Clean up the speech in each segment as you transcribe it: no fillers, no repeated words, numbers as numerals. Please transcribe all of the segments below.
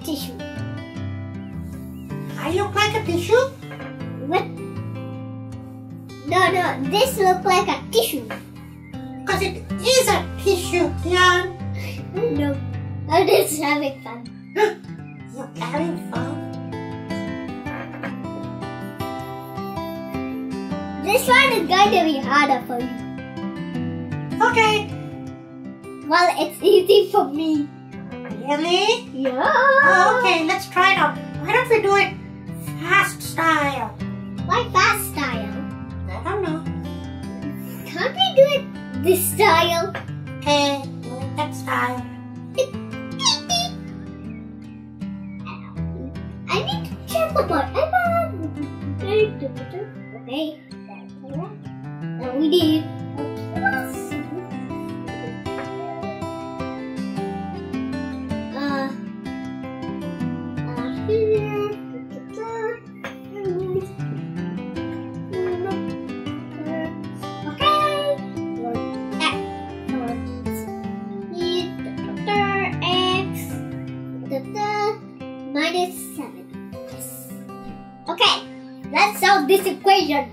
tissue. I look like a tissue? What? No, this looks like a tissue. Because it is a tissue, Keyane. No, I'm just having fun. You're having fun? This one is going to be harder for you. Okay. Well, it's easy for me. Really? Yeah. Oh, okay, let's try it out. Why don't we do it fast style? Why fast style? I don't know. Can't we do it this style? Okay, do it that style. I need to check the board. Okay. Now we need Okay, let's solve this equation.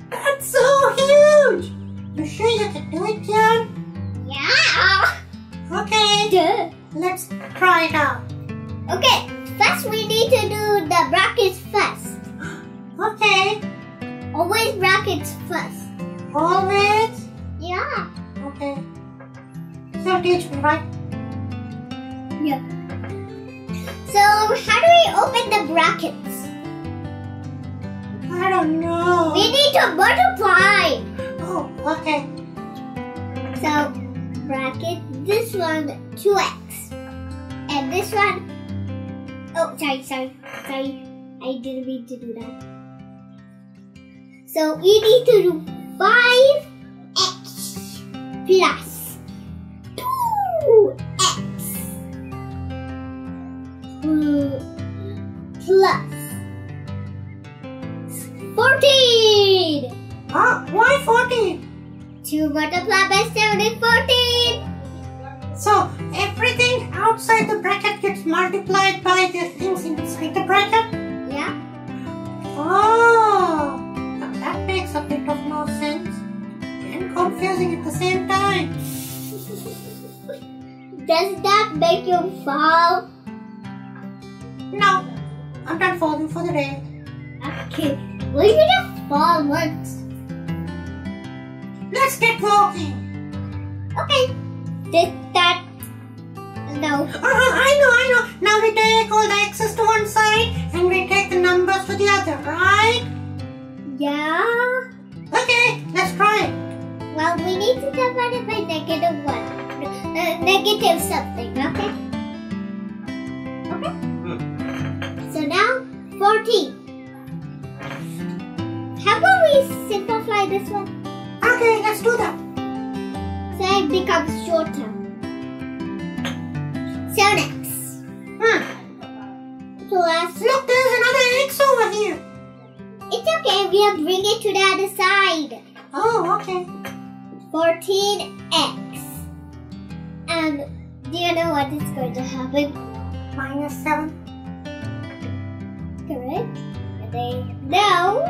That's so huge! You sure you can do it, Keyane? Yeah. Okay, Duh. let's try it out. Okay, first we need to do the brackets first. Okay, Always brackets first. always? Yeah. Okay. You'll teach me, right? Yeah. So how do we open the brackets? I don't know. We need to multiply. Oh, okay. So bracket this one 2x and this one. Oh, sorry. I didn't mean to do that. So we need to do 5x plus 2x plus 14. Oh, why 14? 2 multiplied by 7 is 14. So, everything outside the bracket gets multiplied by the things inside the bracket? Yeah. Oh, now that makes a bit of no sense and confusing at the same time. Does that make you fall? No, I'm done falling for the day. Okay. Well, you just fall once. Let's get walking. Okay. That. No. I know. Now we take all the x's to one side and we take the numbers to the other, right? Yeah. Okay, let's try it. Well, we need to divide it by -1. Negative something, okay? Okay? So now, 14. How about we simplify this one? Okay, let's do that. So it becomes shorter. 7x. Plus. Look, there's another x over here. It's okay, we'll bring it to the other side. Oh, okay. 14x. And do you know what is going to happen? -7. Correct? And then now,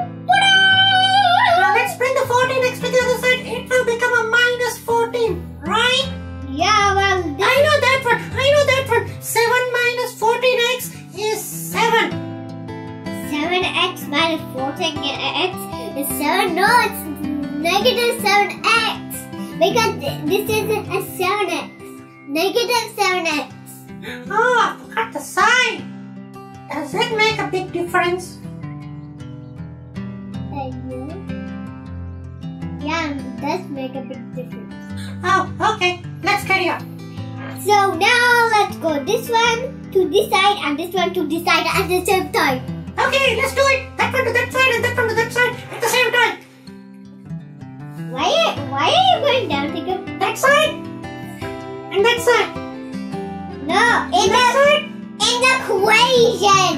Now let's bring the 14x to the other side. It will become a -14, right? yeah, well, I know that one. 7 minus 14x is 7. 7x minus 14x is 7. No, it's negative 7x. Because this is a 7x. Negative 7x. Oh, I forgot the sign. Does it make a big difference? Yeah, it does make a big difference. Oh, okay. Let's carry on. So now let's go this one to this side and this one to this side at the same time. Okay, let's do it. That one to that side and that one to that side at the same time. Why are you going down, Tigger? That side and that side. No, in the equation.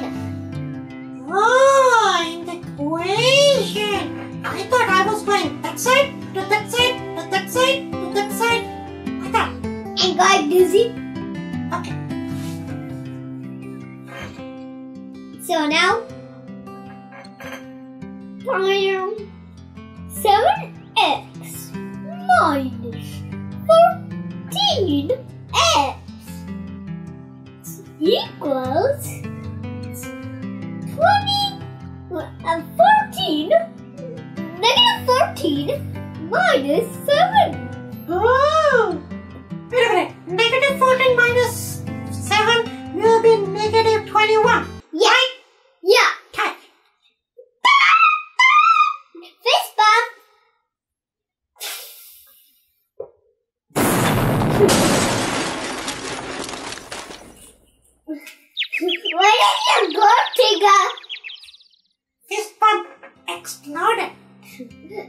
Oh, in the equation. I thought I was going that side to that side to that side to that side. I thought. And got dizzy. Okay. So now, 7x minus 14x equals 14 minus 7. Oh! Wait a minute. Negative 14 minus 7 will be negative 21. Yeah. Right? Yeah. Okay. Fist bump. Where did you go, Tigger? Fist bump exploded.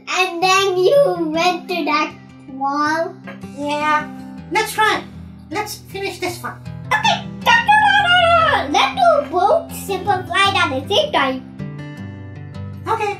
And then you went to that wall. Yeah. Let's try it. Let's finish this one. Okay. Let's do both simple flight at the same time. Okay.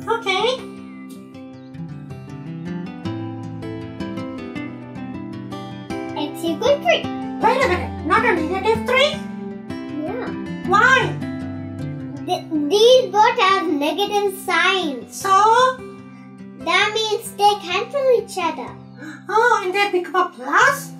Okay. It's equal 3. Wait a minute. Not a negative 3? Yeah. Why? These both have negative signs. So? That means they cancel each other. Oh, and they become a plus?